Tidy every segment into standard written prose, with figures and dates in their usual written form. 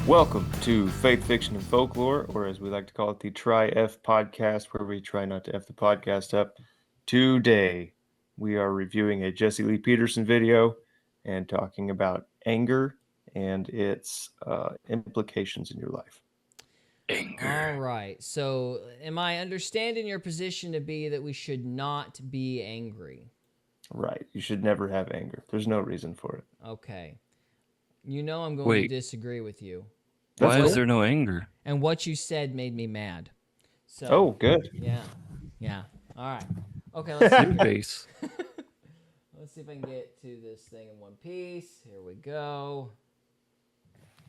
Welcome to Faith, Fiction, and Folklore, or as we like to call it, the Try F podcast, where we try not to F the podcast up. Today, we are reviewing a Jesse Lee Peterson video and talking about anger and its implications in your life. Anger. All right. So, am I understanding your position to be that we should not be angry? Right. You should never have anger. There's no reason for it. Okay. You know I'm going to Wait. disagree with you. Why is there no anger? And what you said made me mad. So, Oh, good. Yeah. All right. Okay, let's see. Base. Let's see if I can get to this thing in one piece. Here we go.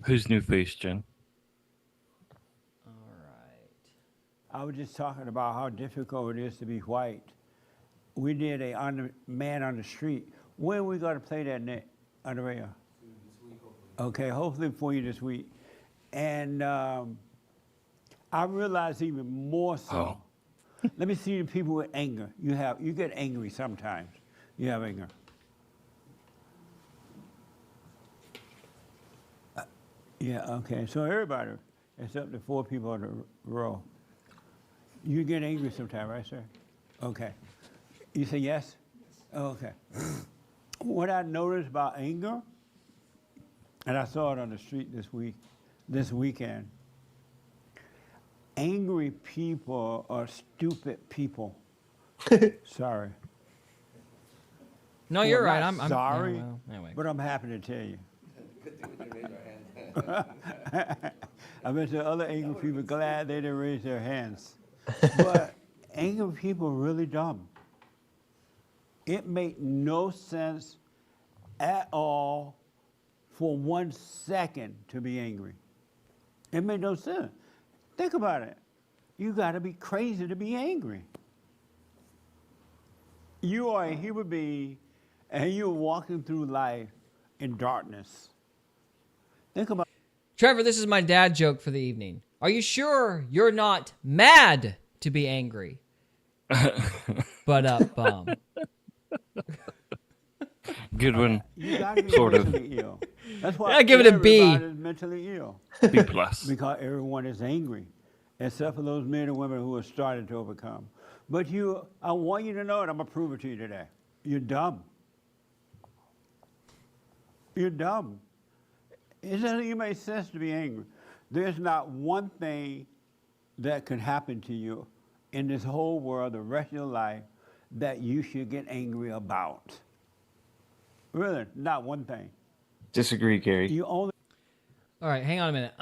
Who's new face, Jen? All right. I was just talking about how difficult it is to be white. We did a man on the street. When are we going to play that, Nick? Andrea? Okay, hopefully for you this week. And I realized even more so. Let me see the people with anger. You get angry sometimes. You have anger. Yeah, okay. So everybody, except the 4 people on the row. You get angry sometimes, right, sir? Okay. You say yes? Okay. What I noticed about anger, and I saw it on the street this weekend, angry people are stupid people. Sorry. No, you're Well, right. not I'm sorry, yeah, well, anyway. but I'm happy to tell you. I bet the other angry people glad they didn't raise their hands. But angry people are really dumb. It made no sense at all for 1 second to be angry. It made no sense. Think about it. You got to be crazy to be angry. You are a human being and you're walking through life in darkness. Think about Trevor, this is my dad joke for the evening. Are you sure you're not mad to be angry? But Good one. you got to be Sort of. mentally ill. That's why I give it a B. everybody's mentally ill. B plus. Because everyone is angry, except for those men and women who are starting to overcome. But I want you to know it. I'm going to prove it to you today. You're dumb. You're dumb. It doesn't even make sense to be angry. There's not one thing that could happen to you in this whole world, the rest of your life, that you should get angry about. Really, not one thing. Disagree, Gary. You only. all right, hang on a minute.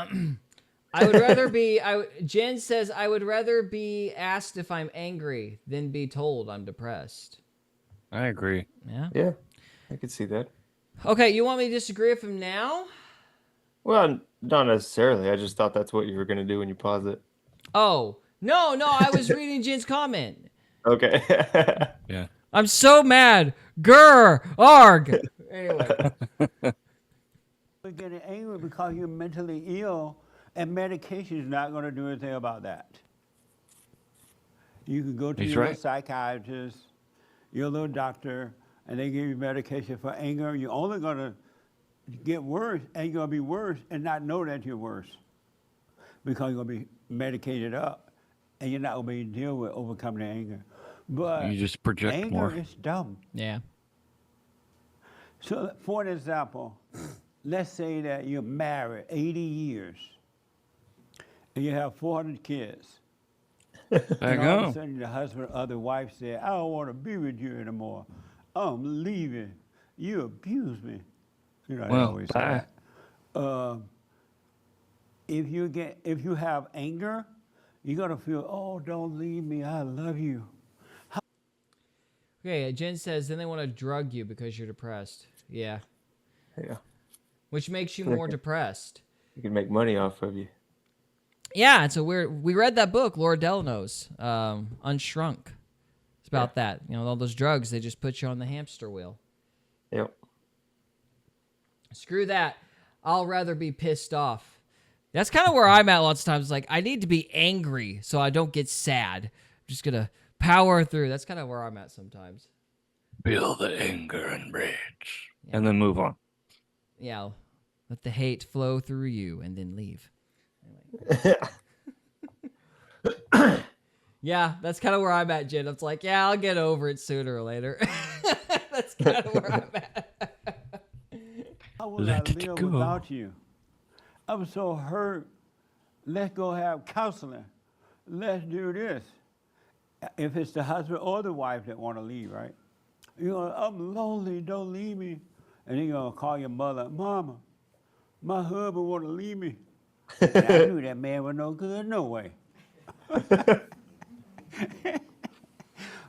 I would rather be. Jen says I would rather be asked if I'm angry than be told I'm depressed. I agree. Yeah. Yeah, I could see that. Okay, you want me to disagree with him now? Well, not necessarily. I just thought that's what you were going to do when you pause it. Oh no, I was reading Jen's comment. Okay. Yeah. I'm so mad. Grr, arg. Anyway, You're getting angry because you're mentally ill, and medication is not going to do anything about that. You can go to He's your right. psychiatrist, your little doctor, and they give you medication for anger. You're only going to get worse, and you're going to be worse and not know that you're worse because you're going to be medicated up, and you're not going to be able to deal with overcoming the anger. But You just project anger more. is dumb. yeah. So, for an example, let's say that you're married 80 years and you have 400 kids. There you And all of a go. sudden, the husband or the wife said, I don't want to be with you anymore. I'm leaving. You abuse me. You know, they Well, always bye. say that. If you have anger, you're going to feel, oh, don't leave me. I love you. Okay, Jen says then they want to drug you because you're depressed. Yeah. Yeah. Which makes you more depressed. You can make money off of you. Yeah, it's a weird. We read that book, Laura Delano's, Unshrunk. It's about that. You know, all those drugs, they just put you on the hamster wheel. Yep. Screw that. I'll rather be pissed off. That's kind of where I'm at lots of times. Like, I need to be angry so I don't get sad. I'm just going to power through. That's kind of where I'm at sometimes. Feel the anger and rage. And then move on. Yeah. Let the hate flow through you and then leave. Yeah, that's kind of where I'm at, Jen. It's like, yeah, I'll get over it sooner or later. That's kind of where I'm at. How will Let I it live go. without you? I'm so hurt. Let's go have counseling. Let's do this. If it's the husband or the wife that want to leave, right? You know, I'm lonely, don't leave me. And then you're going to call your mother, Mama, my husband want to leave me. And I knew that man was no good no way.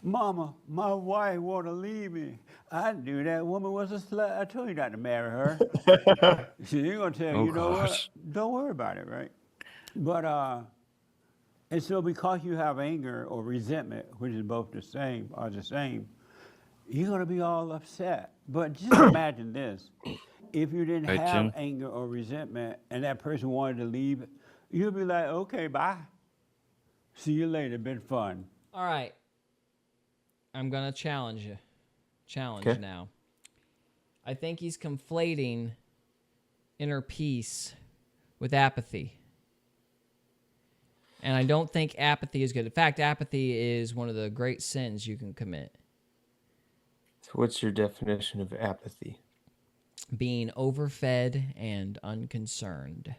Mama, my wife want to leave me. I knew that woman was a slut. I told you not to marry her. She's going to tell you, Oh, you know what? gosh. Don't worry about it, right? But, and so because you have anger or resentment, which is both the same, are the same, you're going to be all upset. But just imagine this. If you didn't Right, have Jim? anger or resentment and that person wanted to leave, you'd be like, okay, bye. See you later. Been fun. All right. I'm going to challenge you. Challenge Okay. now. I think he's conflating inner peace with apathy. And I don't think apathy is good. In fact, apathy is one of the great sins you can commit. So what's your definition of apathy? Being overfed and unconcerned.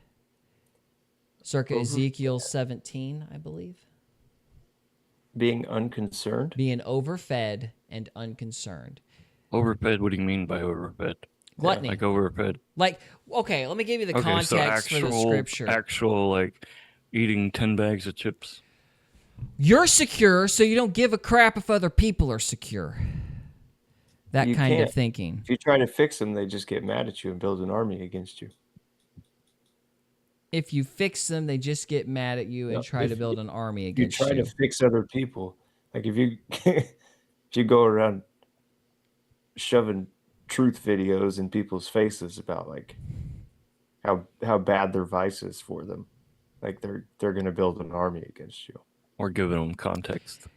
Circa Overfed. Ezekiel 17, I believe. Being unconcerned? Being overfed and unconcerned. Overfed? What do you mean by overfed? Gluttony. Like overfed. Like, okay, let me give you the Okay, context so for the scripture. actual like eating 10 bags of chips. You're secure, so you don't give a crap if other people are secure. That You kind can't. of thinking. If you try to fix them, they just get mad at you and build an army against you. If you fix them, they just get mad at you and No, try if to build an army You against try you. to fix other people. Like if you if you go around shoving truth videos in people's faces about like how bad their vice is for them, like they're gonna build an army against you. Or giving them context.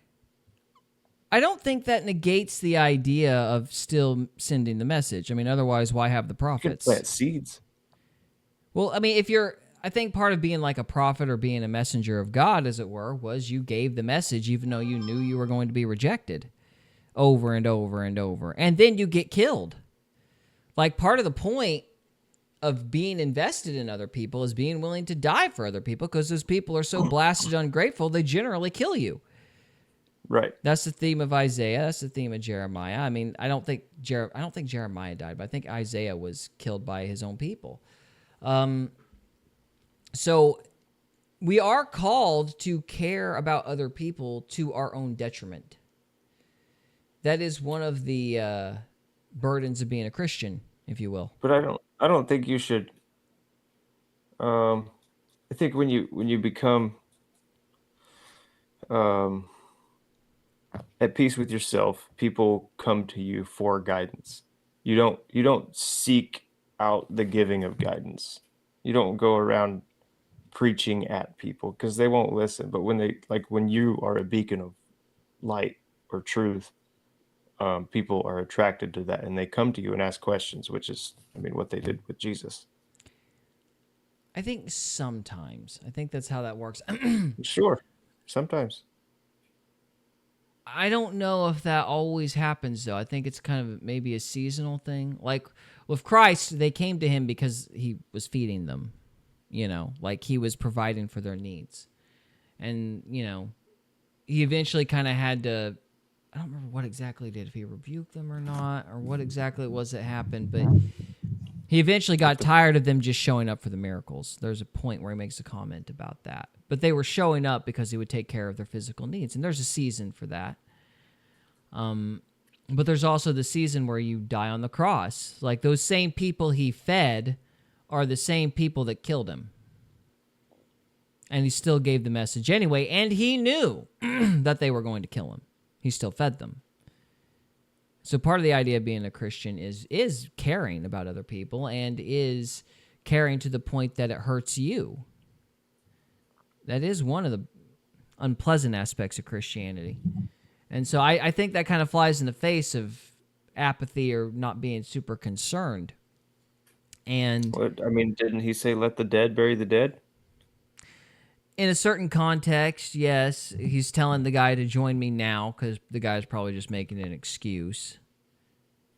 I don't think that negates the idea of still sending the message. I mean, otherwise, why have the You can prophets? plant seeds. Well, I mean, I think part of being like a prophet or being a messenger of God, as it were, was you gave the message even though you knew you were going to be rejected over and over and over. And then you get killed. Like, part of the point of being invested in other people is being willing to die for other people, because those people are so blasted ungrateful, they generally kill you. Right. That's the theme of Isaiah. That's the theme of Jeremiah. I mean, I don't think Jeremiah died, but I think Isaiah was killed by his own people. So we are called to care about other people to our own detriment. That is one of the burdens of being a Christian, if you will. But I don't think you should. I think when you become at peace with yourself, people come to you for guidance. You don't seek out the giving of guidance. You don't go around preaching at people because they won't listen. But when you are a beacon of light or truth, people are attracted to that and they come to you and ask questions, which is, I mean, what they did with Jesus. I think sometimes. I think that's how that works. Sure, sometimes. I don't know if that always happens, though. I think it's kind of maybe a seasonal thing. Like with Christ, they came to him because he was feeding them, like he was providing for their needs. And, he eventually kind of had to, I don't remember what exactly he did, if he rebuked them or not, or what exactly it was that happened, but he eventually got tired of them just showing up for the miracles. There's a point where he makes a comment about that. But they were showing up because he would take care of their physical needs, and there's a season for that. But there's also the season where you die on the cross. Like those same people he fed are the same people that killed him. And he still gave the message anyway, and he knew that they were going to kill him. He still fed them. So part of the idea of being a Christian is caring about other people and is caring to the point that it hurts you. That is one of the unpleasant aspects of Christianity. And so I think that kind of flies in the face of apathy or not being super concerned. And What I mean, didn't he say, "Let the dead bury the dead"? in a certain context, yes, he's telling the guy to join me now because the guy's probably just making an excuse,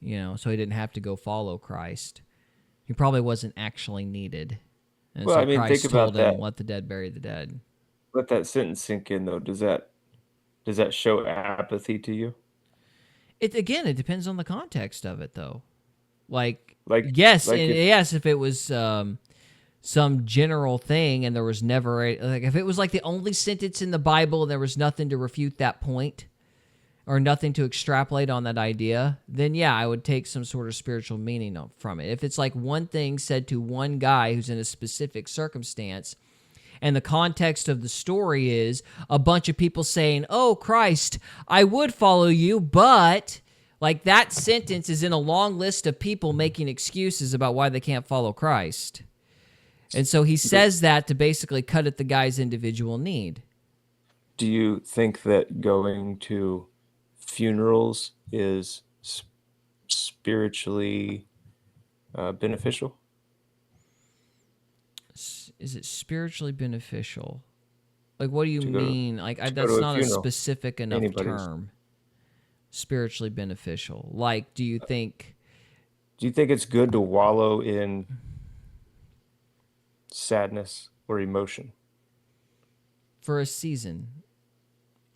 so he didn't have to go follow Christ. He probably wasn't actually needed. And Well, so I mean, think Christ told about him, that. let the dead bury the dead. Let that sentence sink in, though. Does that show apathy to you? It depends on the context of it, though. Like, Like, yes, like and if yes, if it was some general thing and there was never if it was like the only sentence in the Bible and there was nothing to refute that point or nothing to extrapolate on that idea, then yeah, I would take some sort of spiritual meaning from it. If it's like one thing said to one guy who's in a specific circumstance, and the context of the story is a bunch of people saying, "Oh, Christ, I would follow you, but..." Like, that sentence is in a long list of people making excuses about why they can't follow Christ. And so he says that to basically cut at the guy's individual need. do you think that going to funerals is spiritually beneficial? Is it spiritually beneficial? Like, what do you To go to mean? Like, to go that's to a not a funeral? specific enough Anybody's. term. Spiritually beneficial. Like, do you think... Do you think it's good to wallow in sadness or emotion? For a season,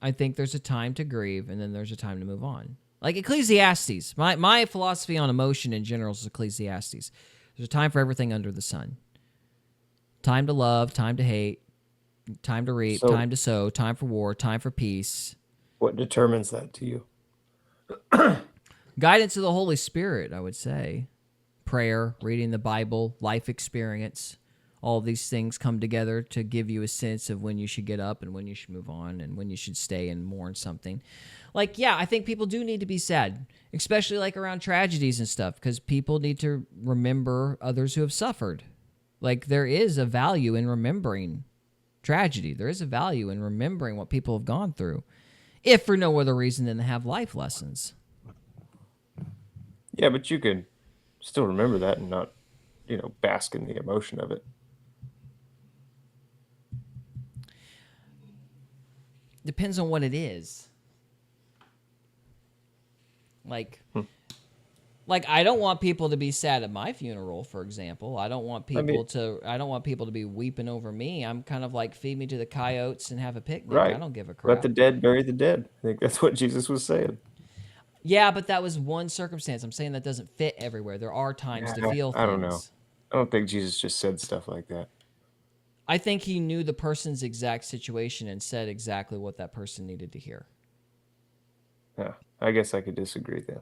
I think there's a time to grieve and then there's a time to move on. Like Ecclesiastes. My philosophy on emotion in general is Ecclesiastes. There's a time for everything under the sun. Time to love, time to hate, time to reap, So, time to sow, time for war, time for peace. what determines that to you? Guidance of the Holy Spirit, I would say. Prayer, reading the Bible, life experience. All these things come together to give you a sense of when you should get up and when you should move on and when you should stay and mourn something. Like, yeah, I think people do need to be sad, especially like around tragedies and stuff, because people need to remember others who have suffered. Like, there is a value in remembering tragedy. There is a value in remembering what people have gone through, if for no other reason than to have life lessons. Yeah, but you could still remember that and not, bask in the emotion of it. Depends on what it is. Like I don't want people to be sad at my funeral, for example. I don't want people to be weeping over me. I'm kind of like, feed me to the coyotes and have a picnic. Right. I don't give a Let crap. the dead bury the dead. I think that's what Jesus was saying. Yeah, but that was one circumstance. I'm saying that doesn't fit everywhere. There are times to feel things. I don't know. I don't think Jesus just said stuff like that. I think he knew the person's exact situation and said exactly what that person needed to hear. Yeah, I guess I could disagree then.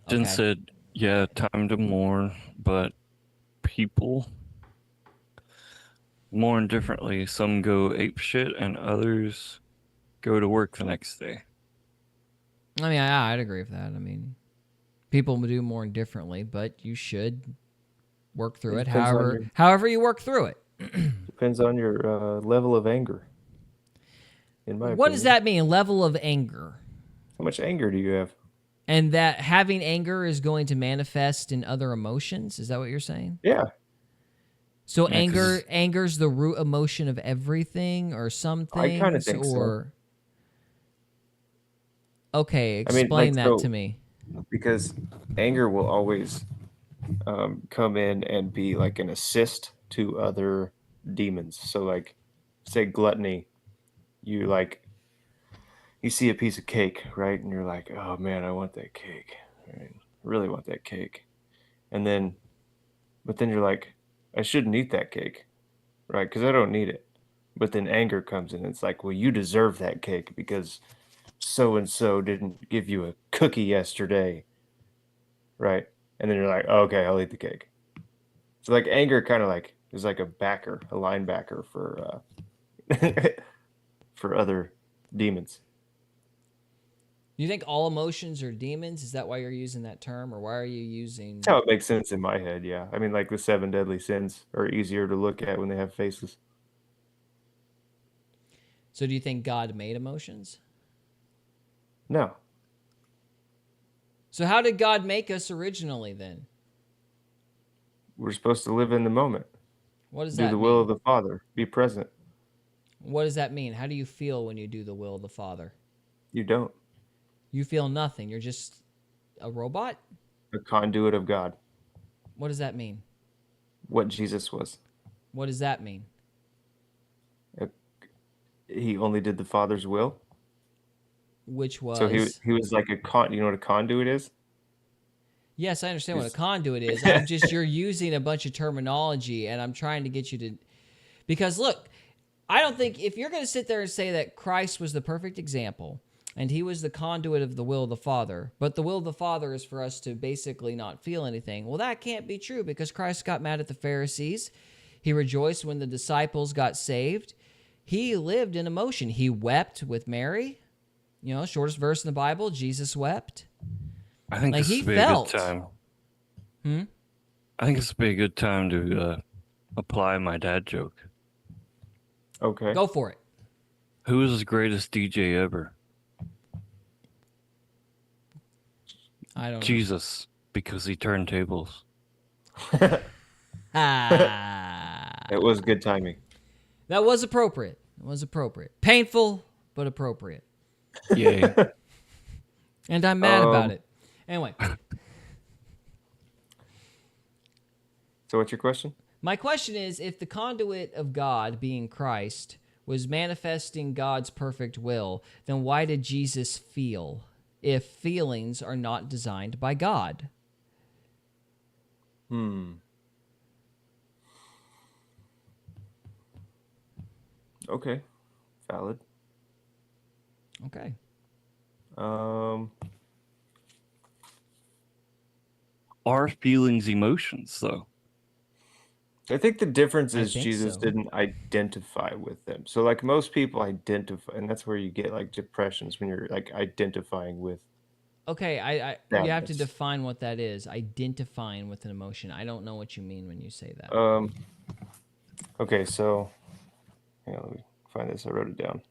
Jen Okay. said, yeah, time to mourn, but people mourn differently. Some go ape shit and others go to work the next day. I mean, I'd agree with that. I mean, people do mourn differently, but you should work through it. Depends on However you work through it. Depends on your level of anger. In my What does opinion. that mean? Level of anger. How much anger do you have? And that having anger is going to manifest in other emotions? Is that what you're saying? Yeah. So Yeah, 'cause anger's the root emotion of everything, or some things? I kinda think so. Or... Okay, I mean, explain like, that so- to me. Because anger will always come in and be like an assist to other demons. So, like, say gluttony, you see a piece of cake, right? And you're like, oh man, I want that cake. Right? I really want that cake. But then you're like, I shouldn't eat that cake, right? Because I don't need it. But then anger comes in. It's like, well, you deserve that cake because so and so didn't give you a cookie yesterday, right? And then you're like, oh, okay, I'll eat the cake. So like anger kind of like is like a linebacker for for other demons. You think all emotions are demons? Is that why you're using that term, or why are you using... That's how it makes sense in my head, yeah. I mean, like the 7 deadly sins are easier to look at when they have faces. So do you think God made emotions? No. So how did God make us originally then? We're supposed to live in the moment. What does Do that the mean? will of the Father. Be present. What does that mean? How do you feel when you do the will of the Father? You don't. You feel nothing. You're just a robot? A conduit of God. What does that mean? What Jesus was. What does that mean? He only did the Father's will. Which was... So he was like a con. You know what a conduit is? Yes, I understand what a He's- conduit is. You're using a bunch of terminology, and I'm trying to get you to... Because look, I don't think if you're going to sit there and say that Christ was the perfect example, and he was the conduit of the will of the Father, but the will of the Father is for us to basically not feel anything, well, that can't be true because Christ got mad at the Pharisees. He rejoiced when the disciples got saved. He lived in emotion. He wept with Mary. You know, shortest verse in the Bible, Jesus wept. I think Like, this he would be felt. a good time. Hmm? I think this would be a good time to apply my dad joke. Okay. Go for it. Who is the greatest DJ ever? I don't Jesus, because he turned tables. know. Ah. It was good timing. That was appropriate. It was appropriate. Painful, but appropriate. Yay. And I'm mad about Um, it. Anyway, So what's your question? my question is, if the conduit of God, being Christ, was manifesting God's perfect will, then why did Jesus feel if feelings are not designed by God? Okay. Valid. Okay. Are feelings emotions, though? I think the difference I is think Jesus so. didn't identify with them. So like most people identify, and that's where you get like depressions when you're like identifying with. Okay, you have to Sadness. define what that is. Identifying with an emotion. I don't know what you mean when you say that. Okay, so hang on, let me find this. I wrote it down.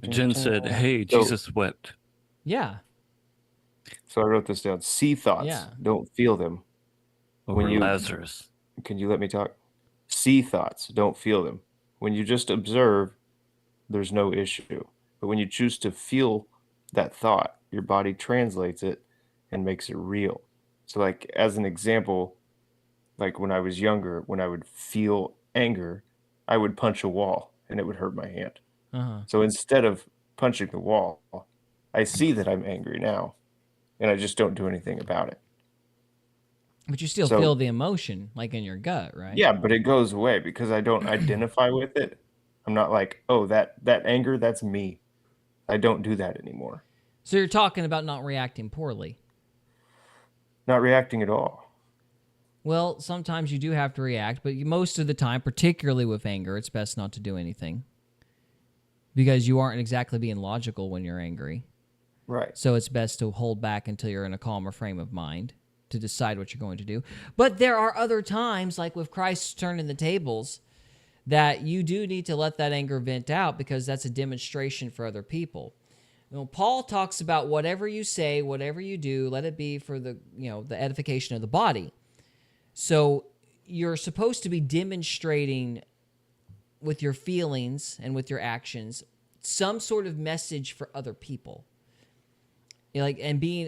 Jen said, hey, So- Jesus wept. Yeah. So I wrote this down. See thoughts, Yeah. don't feel them. Over When you- Lazarus. Can you let me talk? See thoughts, don't feel them. When you just observe, there's no issue. But when you choose to feel that thought, your body translates it and makes it real. So like as an example, like when I was younger, when I would feel anger, I would punch a wall and it would hurt my hand. Uh-huh. So instead of punching the wall, I see that I'm angry now and I just don't do anything about it. But you still So- feel the emotion, like in your gut, right? Yeah, but it goes away because I don't identify with it. I'm not like, oh, that anger, that's me. I don't do that anymore. So you're talking about not reacting poorly. Not reacting at all. Well, sometimes you do have to react, but most of the time, particularly with anger, it's best not to do anything. Because you aren't exactly being logical when you're angry. Right. So it's best to hold back until you're in a calmer frame of mind to decide what you're going to do. But there are other times, like with Christ turning the tables, that you do need to let that anger vent out because that's a demonstration for other people. You know, Paul talks about whatever you say, whatever you do, let it be for the edification of the body. So you're supposed to be demonstrating with your feelings and with your actions some sort of message for other people. You know,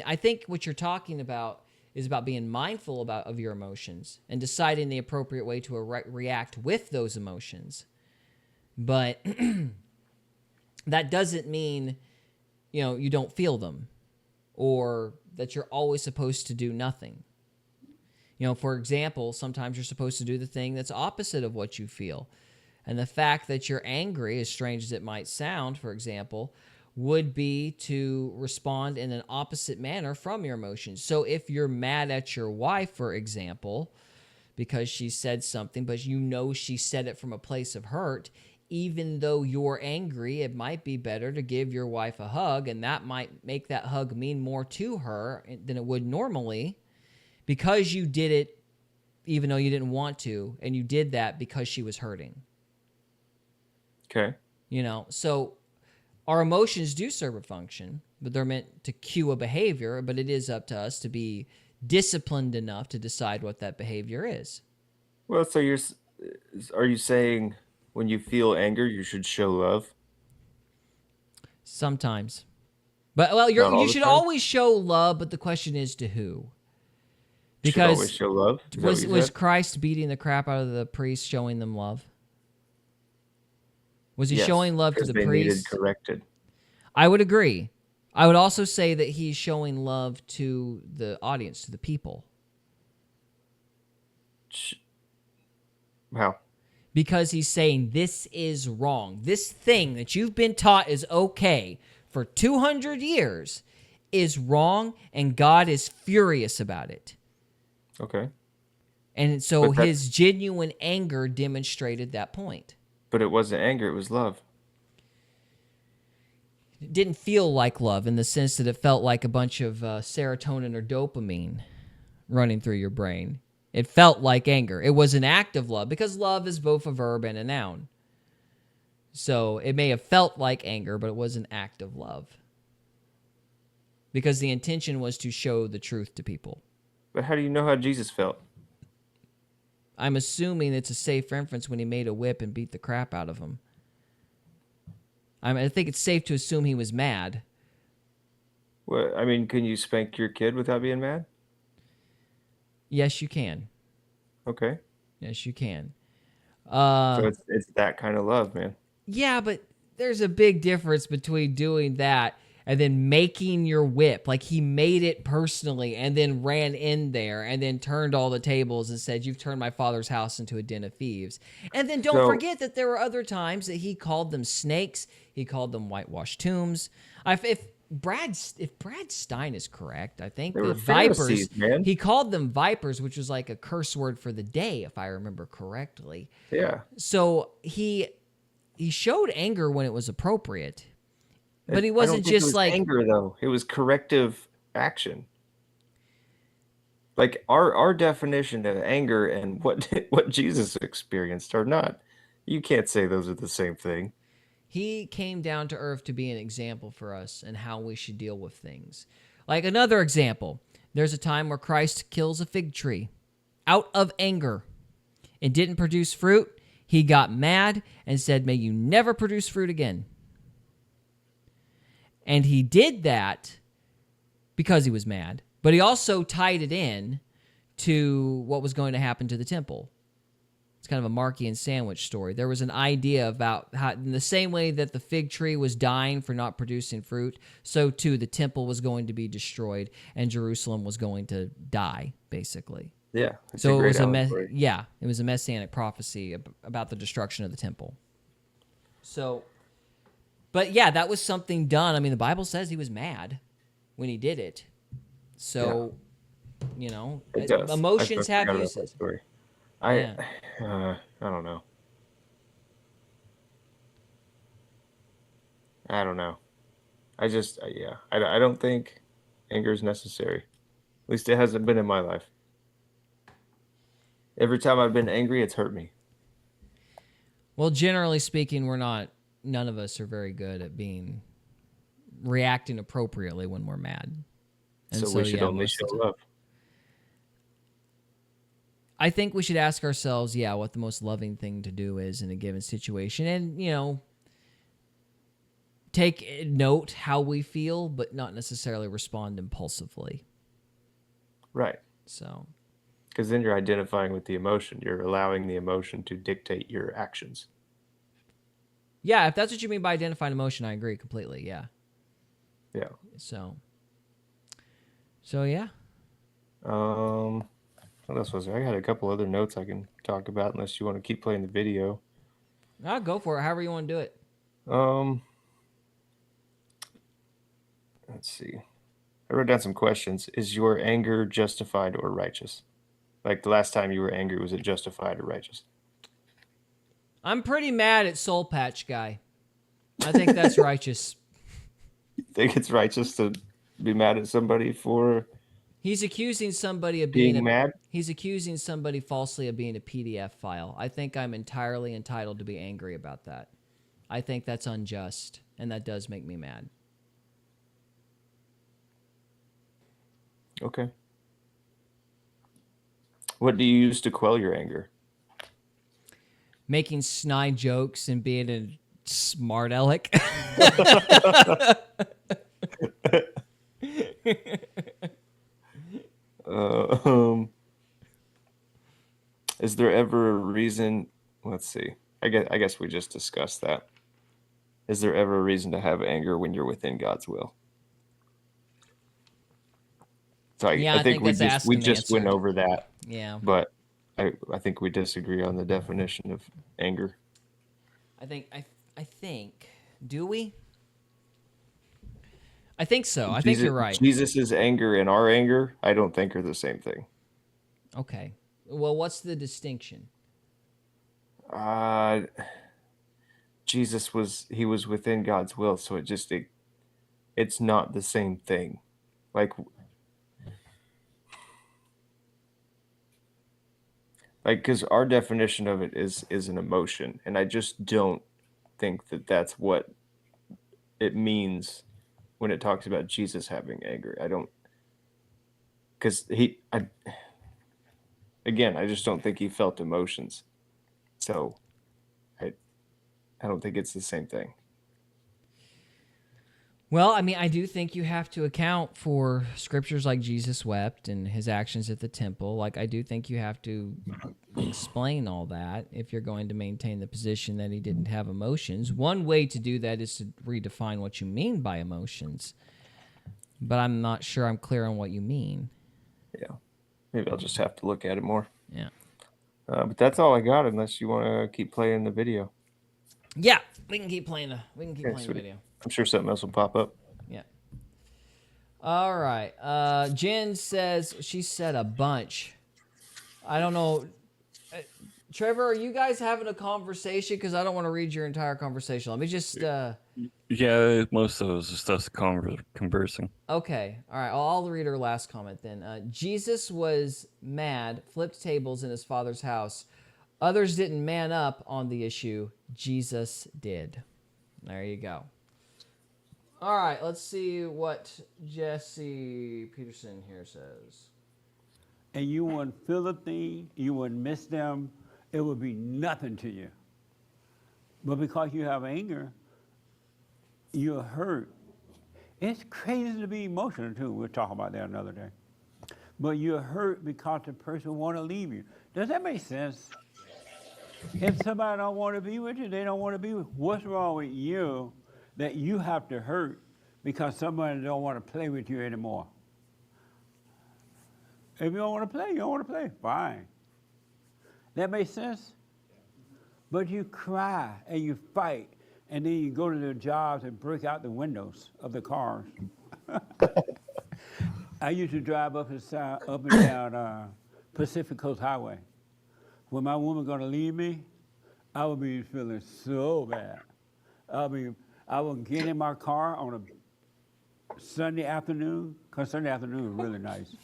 I think what you're talking about is about being mindful of your emotions and deciding the appropriate way to react with those emotions. But that doesn't mean, you don't feel them or that you're always supposed to do nothing. For example, sometimes you're supposed to do the thing that's opposite of what you feel. And the fact that you're angry, as strange as it might sound, for example, would be to respond in an opposite manner from your emotions. So if you're mad at your wife, for example, because she said something, but she said it from a place of hurt, even though you're angry, it might be better to give your wife a hug, and that might make that hug mean more to her than it would normally because you did it even though you didn't want to, and you did that because she was hurting. Okay. So our emotions do serve a function, but they're meant to cue a behavior, but it is up to us to be disciplined enough to decide what that behavior is. Well, so are you saying when you feel anger, you should show love? Sometimes. But, well, Not all you the should time? always show love, but the question is to who? Should always Because show love? Is that what you was said? Christ beating the crap out of the priests, showing them love? Was he Yes, showing love to because the they needed priests? corrected. I would agree. I would also say that he's showing love to the audience, to the people. How? Because he's saying this is wrong. This thing that you've been taught is okay for 200 years is wrong, and God is furious about it. Okay. And so But that- his genuine anger demonstrated that point. But it wasn't anger, it was love. It didn't feel like love in the sense that it felt like a bunch of serotonin or dopamine running through your brain. It felt like anger. It was an act of love because love is both a verb and a noun. So it may have felt like anger, but it was an act of love. Because the intention was to show the truth to people. But how do you know how Jesus felt? I'm assuming it's a safe reference when he made a whip and beat the crap out of him. I think it's safe to assume he was mad. What, I mean, can you spank your kid without being mad? Yes, you can. Okay. Yes, you can. So it's that kind of love, man. Yeah, but there's a big difference between doing that and then making your whip. Like he made it personally and then ran in there and then turned all the tables and said, "You've turned my father's house into a den of thieves." And then don't forget that there were other times that he called them snakes. He called them whitewashed tombs. If Brad Stein is correct, I think They the were vipers, Pharisees, man. he called them vipers, which was like a curse word for the day, if I remember correctly. Yeah. So he showed anger when it was appropriate, but he I wasn't don't think it just was like anger, though. It was corrective action. Like our definition of anger and what Jesus experienced are not. You can't say those are the same thing. he came down to earth to be an example for us and how we should deal with things. Like another example, there's a time where Christ kills a fig tree out of anger. It didn't produce fruit. He got mad and said, "May you never produce fruit again." And he did that because he was mad, but he also tied it in to what was going to happen to the temple. It's kind of a Marky and Sandwich story. There was an idea about how, in the same way that the fig tree was dying for not producing fruit, so too the temple was going to be destroyed and Jerusalem was going to die, basically. Yeah. It's So a it great was allegory. it was a messianic prophecy about the destruction of the temple. So, but yeah, that was something done. I mean, the Bible says he was mad when he did it. So, you know, It does. emotions I have forgot about that uses. story. Yeah. I don't know. I don't know. I just, yeah. I don't think anger is necessary. At least it hasn't been in my life. Every time I've been angry, it's hurt me. Well, generally speaking, none of us are very good at reacting appropriately when we're mad. And So we should yeah, only most show of the time. love. I think we should ask ourselves, what the most loving thing to do is in a given situation. And, take note how we feel, but not necessarily respond impulsively. Right. So, Because then you're identifying with the emotion. You're allowing the emotion to dictate your actions. yeah, if that's what you mean by identifying emotion, I agree completely. Yeah. Yeah. So yeah. What else was there? I got a couple other notes I can talk about unless you want to keep playing the video. I'll go for it. However you want to do it. Let's see. I wrote down some questions. Is your anger justified or righteous? Like the last time you were angry, was it justified or righteous? I'm pretty mad at Soul Patch Guy. I think that's righteous. You think it's righteous to be mad at somebody for He's accusing somebody of being mad? He's accusing somebody falsely of being a PDF file. I think I'm entirely entitled to be angry about that. I think that's unjust, and that does make me mad. Okay. What do you use to quell your anger? Making snide jokes and being a smart aleck. Is there ever a reason? Let's see. I guess we just discussed that. Is there ever a reason to have anger when you're within God's will? So Yeah, I think think that's asked we and just went answered. over that, Yeah. but I think we disagree on the definition of anger. I think. Do we? I think so. I think you're right. Jesus' anger and our anger, I don't think are the same thing. Okay. Well, what's the distinction? Jesus was within God's will, so it's not the same thing. Like because our definition of it is an emotion, and I just don't think that that's what it means when it talks about Jesus having anger. I don't, because I just don't think he felt emotions. So I don't think it's the same thing. Well, I mean, I do think you have to account for scriptures like Jesus wept and his actions at the temple. Like, I do think you have to explain all that if you're going to maintain the position that he didn't have emotions. One way to do that is to redefine what you mean by emotions. But I'm not sure I'm clear on what you mean. Yeah. Maybe I'll just have to look at it more. Yeah. But that's all I got, unless you want to keep playing the video. Yeah, we can keep playing the Sweet. video. I'm sure something else will pop up. Yeah. All right. Jen says she said a bunch. I don't know. Trevor, are you guys having a conversation? Because I don't want to read your entire conversation. Let me just. Yeah, most of those is just conversing. Okay. All right. I'll read her last comment then. Jesus was mad, flipped tables in his father's house. Others didn't man up on the issue. Jesus did. There you go. All right. Let's see what Jesse Peterson here says. And you wouldn't feel a thing, you wouldn't miss them, it would be nothing to you. But because you have anger, you're hurt. It's crazy to be emotional too. We'll talk about that another day. But you're hurt because the person want to leave you. Does that make sense? If somebody don't want to be with you, they don't want to be with you. What's wrong with you that you have to hurt because somebody don't want to play with you anymore? If you don't want to play, you don't want to play. Fine. That makes sense? But you cry and you fight, and then you go to their jobs and break out the windows of the cars. I used to drive up and down Pacific Coast Highway. When my woman gonna leave me, I would be feeling so bad. I would get in my car on a Sunday afternoon, because Sunday afternoon is really nice.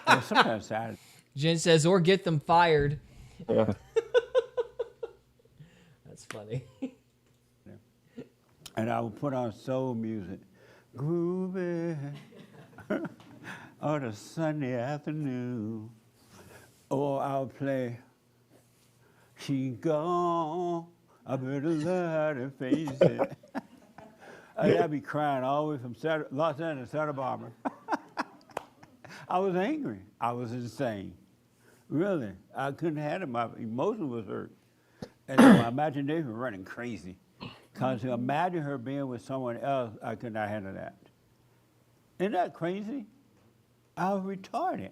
And sometimes Saturday. Jen says, or get them fired. Yeah. That's funny. And I would put on soul music, groovy, on a Sunday afternoon. Or I would play, she gone, I better let her face it. I'd be crying all the way from Los Angeles to Santa Barbara. I was angry. I was insane. Really. I couldn't handle it. My emotion was hurt. And my imagination was running crazy. Because to imagine her being with someone else, I could not handle that. Isn't that crazy? I was retarded.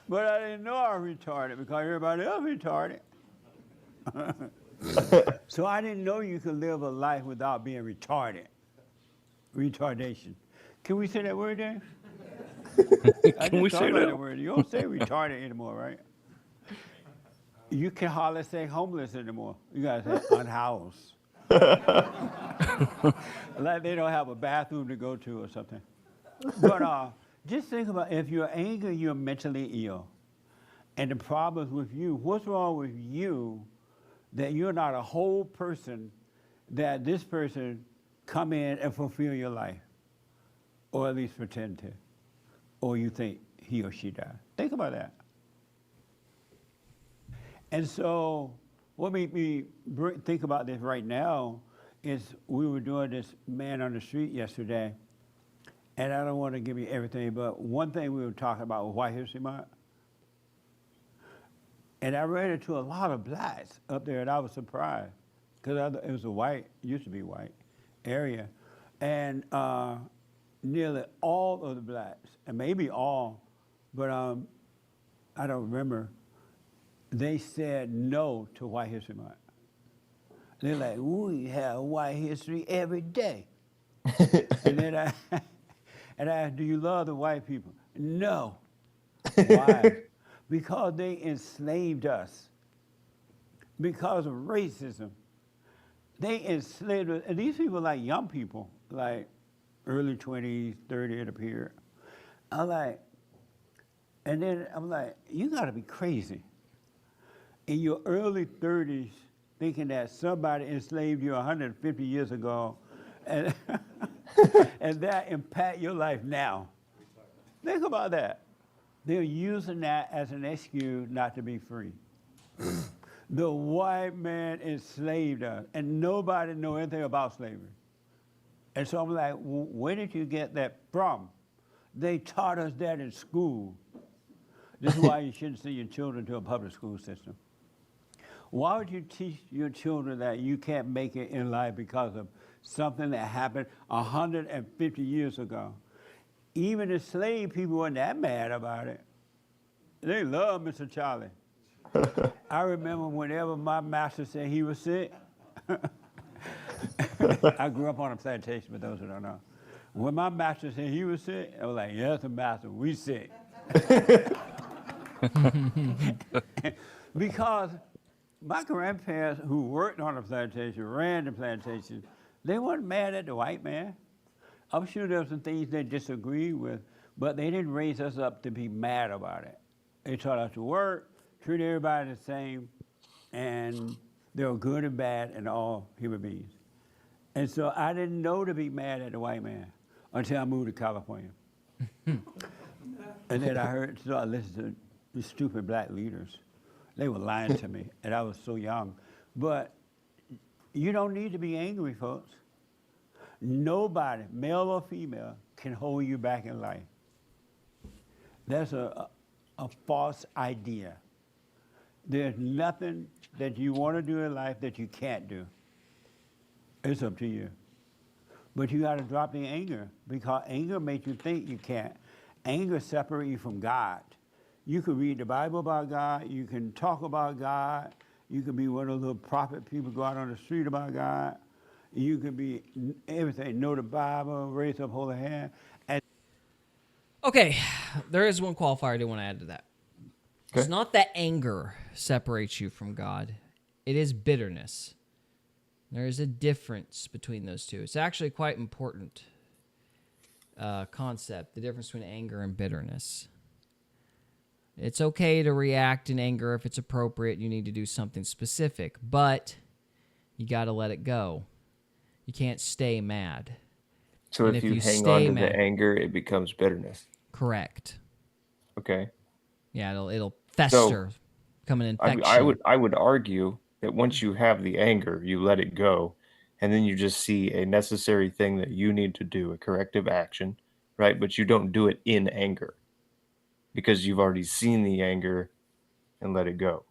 But I didn't know I was retarded because everybody else was retarded. So I didn't know you could live a life without being retarded. Retardation. Can we say that word, Dave? Can we say that? Word. You don't say retarded anymore, right? You can hardly say homeless anymore. You gotta say unhoused. Like they don't have a bathroom to go to or something. But just think about if you're angry, you're mentally ill. And the problem is with you. What's wrong with you that you're not a whole person, that this person come in and fulfill your life? Or at least pretend to. Or you think he or she died. Think about that. And so, what made me think about this right now is we were doing this man on the street yesterday, and I don't want to give you everything, but one thing we were talking about was White History Month. And I ran into a lot of blacks up there, and I was surprised because it was used to be white area. And nearly all of the blacks, and maybe all, but I don't remember, they said no to White History Month. They're like, we have white history every day. And then I asked, do you love the white people? No. Why? Because they enslaved us. Because of racism. They enslaved us. And these people are like young people, like early 20s, 30 it appeared. I'm like, and then I'm like, you gotta be crazy. In your early 30s, thinking that somebody enslaved you 150 years ago, and, and that impact your life now. Think about that. They're using that as an excuse not to be free. The white man enslaved us, and nobody knew anything about slavery. And so I'm like, where did you get that from? They taught us that in school. This is why you shouldn't send your children to a public school system. Why would you teach your children that you can't make it in life because of something that happened 150 years ago? Even the slave people weren't that mad about it. They loved Mr. Charlie. I remember whenever my master said he was sick, I grew up on a plantation, for those who don't know. When my master said he was sick, I was like, yes, master, we sick. Because my grandparents who worked on the plantation, ran the plantation, they weren't mad at the white man. I'm sure there were some things they disagreed with, but they didn't raise us up to be mad about it. They taught us to work, treat everybody the same, and they were good and bad and all human beings. And so I didn't know to be mad at the white man until I moved to California. And then I started listening to these stupid black leaders. They were lying to me, and I was so young. But you don't need to be angry, folks. Nobody, male or female, can hold you back in life. That's a false idea. There's nothing that you want to do in life that you can't do. It's up to you. But you got to drop the anger, because anger makes you think you can't. Anger separates you from God. You can read the Bible about God. You can talk about God. You can be one of the little prophet people go out on the street about God. You can be everything, know the Bible, raise up holy hand. And Okay, there is one qualifier I do want to add to that. Okay. It's not that anger separates you from God. It is bitterness. There is a difference between those two. It's actually quite important concept, the difference between anger and bitterness. It's okay to react in anger if it's appropriate. You need to do something specific, but you got to let it go. You can't stay mad. So And if if you you hang stay on to mad- the anger, it becomes bitterness. Correct. Okay. Yeah, it'll fester, become an infection. I would argue that once you have the anger, you let it go, and then you just see a necessary thing that you need to do, a corrective action, right? But you don't do it in anger because you've already seen the anger and let it go.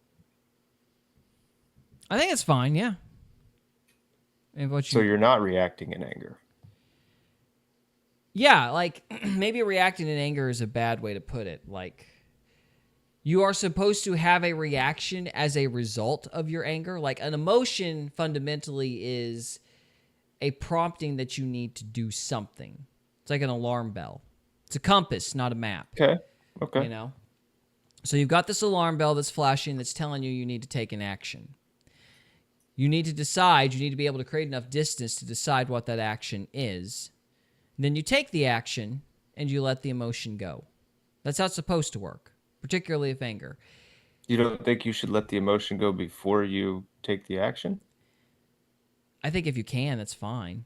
I think it's fine, yeah. And what So you're not reacting in anger. Yeah, like maybe reacting in anger is a bad way to put it. Like you are supposed to have a reaction as a result of your anger. Like an emotion fundamentally is a prompting that you need to do something. It's like an alarm bell. It's a compass, not a map. Okay. Okay. You know? So you've got this alarm bell that's flashing that's telling you need to take an action. You need to decide, you need to be able to create enough distance to decide what that action is. Then you take the action and you let the emotion go. That's how it's supposed to work, particularly if anger. You don't think you should let the emotion go before you take the action? I think if you can, that's fine.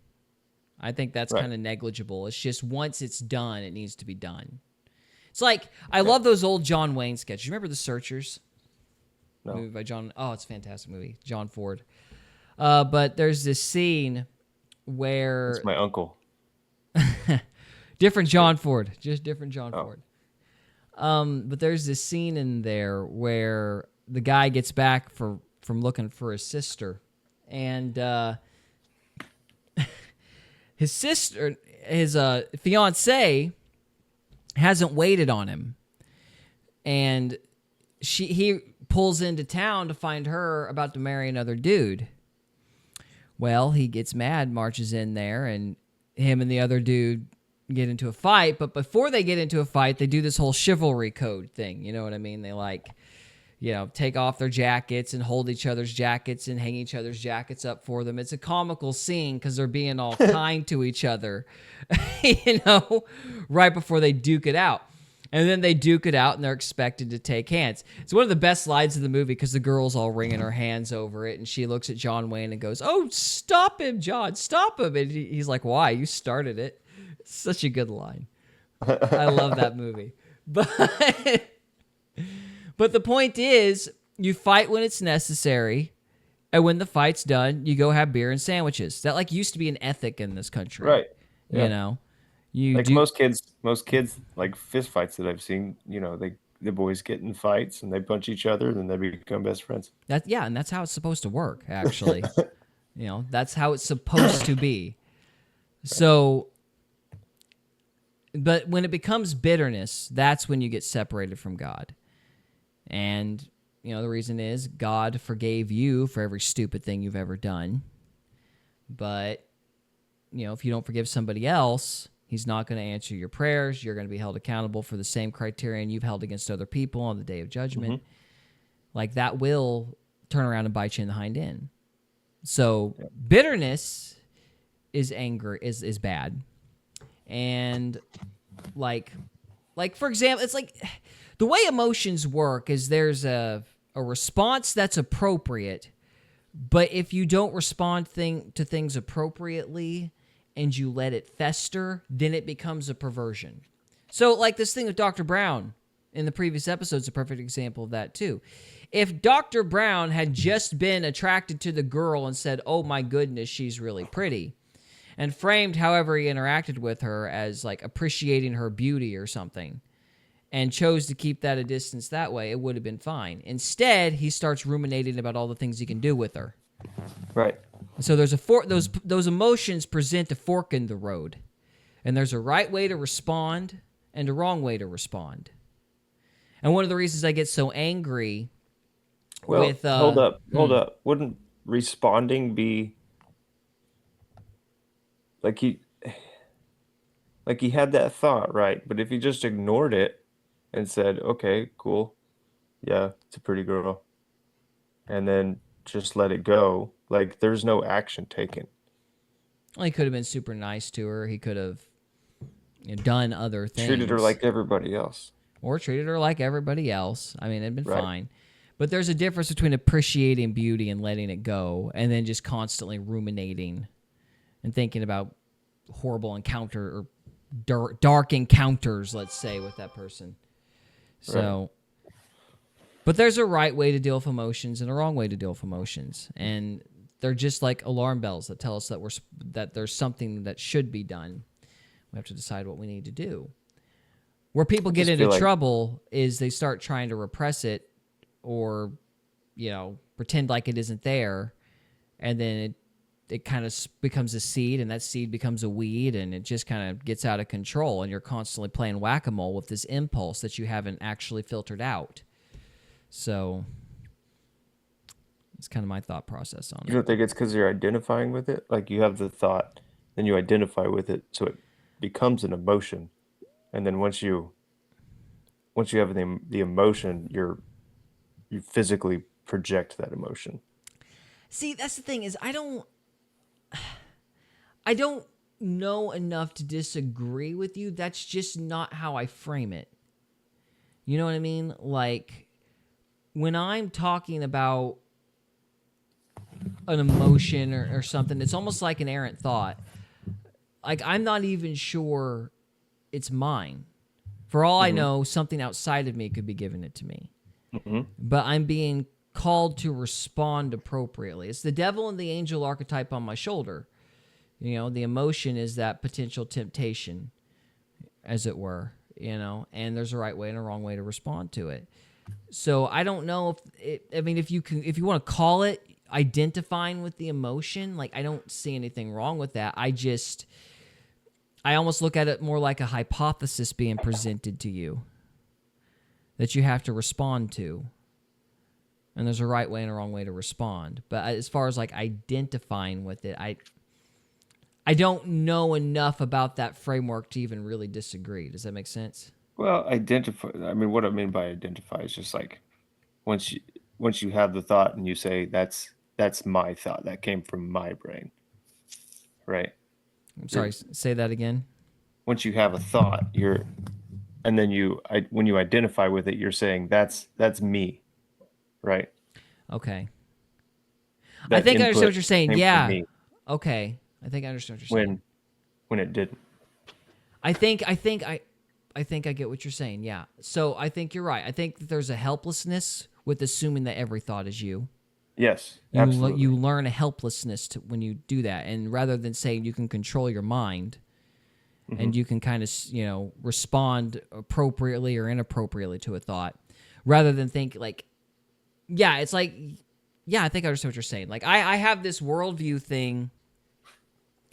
I think that's Right. kind of negligible. It's just once it's done, it needs to be done. It's like I love those old John Wayne sketches. You remember The Searchers? No. Movie by John. Oh, it's a fantastic movie. John Ford. But there's this scene where It's my uncle. different John Ford, just different John Oh. Ford. But there's this scene in there where the guy gets back from looking for his sister, and his sister, his fiance, hasn't waited on him, and he pulls into town to find her about to marry another dude. Well, he gets mad, marches in there, and him and the other dude get into a fight. But before they get into a fight, they do this whole chivalry code thing. You know what I mean? They take off their jackets and hold each other's jackets and hang each other's jackets up for them. It's a comical scene because they're being all kind to each other, right before they duke it out. And then they duke it out, and they're expected to take hands. It's one of the best lines of the movie because the girl's all wringing her hands over it, and she looks at John Wayne and goes, "Oh, stop him, John, stop him!" And he's like, "Why? You started it." It's such a good line. I love that movie. But the point is, you fight when it's necessary, and when the fight's done, you go have beer and sandwiches. That used to be an ethic in this country, Right. Yeah. You know. Most kids like fist fights that I've seen, the boys get in fights and they punch each other, then they become best friends. And that's how it's supposed to work, actually. That's how it's supposed to be. So, but when it becomes bitterness, that's when you get separated from God. And, the reason is God forgave you for every stupid thing you've ever done. But, if you don't forgive somebody else, He's not going to answer your prayers. You're going to be held accountable for the same criterion you've held against other people on the day of judgment. Mm-hmm. That will turn around and bite you in the hind end. So bitterness is anger, is bad. And for example, it's the way emotions work is there's a response that's appropriate, but if you don't respond to things appropriately, and you let it fester, then it becomes a perversion. So this thing with Dr. Brown in the previous episode is a perfect example of that too. If Dr. Brown had just been attracted to the girl and said, "Oh my goodness, she's really pretty," and framed however he interacted with her as appreciating her beauty or something, and chose to keep that a distance that way, it would have been fine. Instead, he starts ruminating about all the things he can do with her. Right. So there's those emotions present a fork in the road, and there's a right way to respond and a wrong way to respond. And one of the reasons I get so angry with hold up. Wouldn't responding be he had that thought, right? But if he just ignored it and said, "Okay, cool, yeah, it's a pretty girl," and then just let it go, there's no action taken. Well, he could have been super nice to her. He could have done other things. Treated her like everybody else. Or treated her like everybody else. I mean, it'd been Right. fine. But there's a difference between appreciating beauty and letting it go, and then just constantly ruminating and thinking about horrible encounter or dark encounters, let's say, with that person. So... But there's a right way to deal with emotions and a wrong way to deal with emotions, and they're just like alarm bells that tell us that there's something that should be done. We have to decide what we need to do. Where people get into trouble is they start trying to repress it, or pretend like it isn't there, and then it kind of becomes a seed, and that seed becomes a weed, and it just kind of gets out of control, and you're constantly playing whack-a-mole with this impulse that you haven't actually filtered out. So it's kind of my thought process on it. You don't think it's because you're identifying with it? You have the thought, then you identify with it, so it becomes an emotion, and then once you have the emotion, you physically project that emotion. See, that's the thing is I don't know enough to disagree with you. That's just not how I frame it. You know what I mean? When I'm talking about an emotion or something, it's almost like an errant thought. I'm not even sure it's mine. For all I know, something outside of me could be giving it to me. Mm-hmm. But I'm being called to respond appropriately. It's the devil and the angel archetype on my shoulder. You know, the emotion is that potential temptation, as it were, you know, and there's a right way and a wrong way to respond to it. So I don't know if you want to call it identifying with the emotion, like I don't see anything wrong with that. I almost look at it more like a hypothesis being presented to you that you have to respond to. And there's a right way and a wrong way to respond. But as far as like identifying with it, I don't know enough about that framework to even really disagree. Does that make sense? Well, identify. I mean, what I mean by identify is just like once you have the thought and you say that's my thought, that came from my brain, right? I'm sorry, say that again. Once you have a thought, and then when you identify with it, you're saying that's me, right? Okay. I That think I understand input what you're saying. came from Yeah. me Okay. I think I understand what you're saying. when it didn't. I think I get what you're saying. Yeah. So I think you're right. I think that there's a helplessness with assuming that every thought is you. Yes, absolutely. You learn a helplessness when you do that, and rather than saying you can control your mind, and you can kind of respond appropriately or inappropriately to a thought, rather than think like, yeah, it's like, yeah, I think I understand what you're saying. Like I have this worldview thing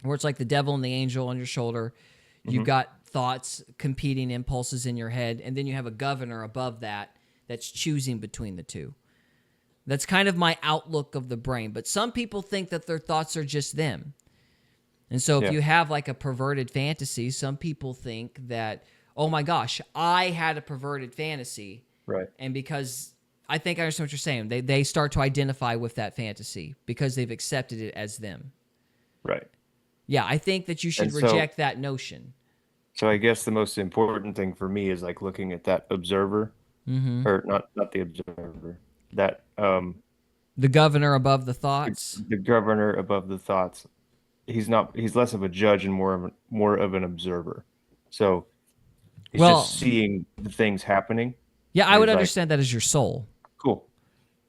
where it's like the devil and the angel on your shoulder. You've got thoughts, competing impulses in your head, and then you have a governor above that's choosing between the two. That's kind of my outlook of the brain. But some people think that their thoughts are just them. And so if you have like a perverted fantasy, some people think that, oh my gosh, I had a perverted fantasy. Right. And because I think I understand what you're saying, they start to identify with that fantasy because they've accepted it as them. Right. Yeah, I think that you should reject that notion. So I guess the most important thing for me is like looking at that observer, or not the observer, that The governor above the thoughts. the governor above the thoughts. He's less of a judge and more of an observer. So he's just seeing the things happening. Yeah, I would like, understand that as your soul. Cool.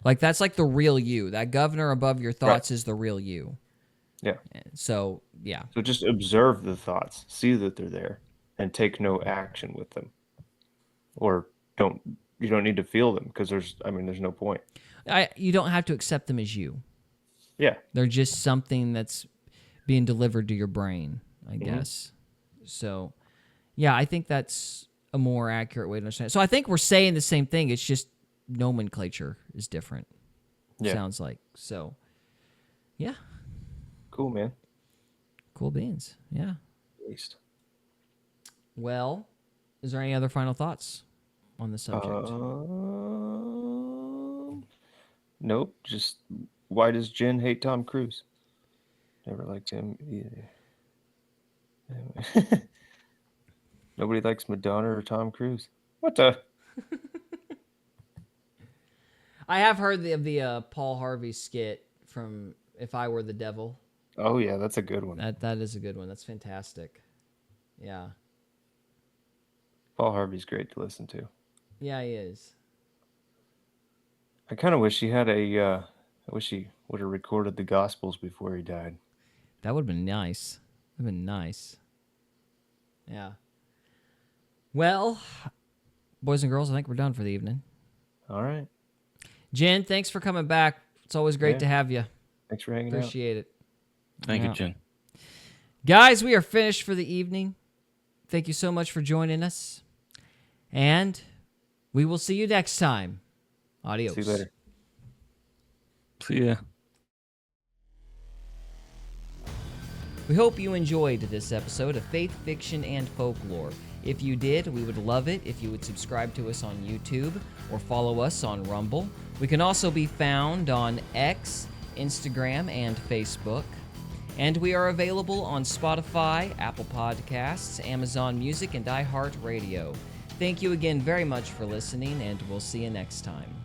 Like that's like the real you. That governor above your thoughts is the real you. Yeah. So, yeah. So just observe the thoughts, see that they're there, and take no action with them. Or you don't need to feel them because there's no point. You don't have to accept them as you. Yeah. They're just something that's being delivered to your brain, I guess. So, yeah, I think that's a more accurate way to understand it. So I think we're saying the same thing. It's just nomenclature is different. Yeah. Sounds like. So, yeah. Cool, man. Cool beans. Yeah. At least. Well, is there any other final thoughts on the subject? Nope. Just why does Jen hate Tom Cruise? Never liked him either. Anyway. Nobody likes Madonna or Tom Cruise. What the? I have heard of the Paul Harvey skit from If I Were the Devil. Oh yeah, that's a good one. That is a good one. That's fantastic. Yeah. Paul Harvey's great to listen to. Yeah, he is. I kind of wish he had I wish he would have recorded the Gospels before he died. That would have been nice. That would have been nice. Yeah. Well, boys and girls, I think we're done for the evening. All right. Jen, thanks for coming back. It's always great to have you. Thanks for hanging out. Appreciate it. Thank you, Jen. Guys, we are finished for the evening. Thank you so much for joining us. And we will see you next time. Adios. See you later. See ya. We hope you enjoyed this episode of Faith, Fiction, and Folklore. If you did, we would love it if you would subscribe to us on YouTube or follow us on Rumble. We can also be found on X, Instagram, and Facebook. And we are available on Spotify, Apple Podcasts, Amazon Music, and iHeartRadio. Thank you again very much for listening, and we'll see you next time.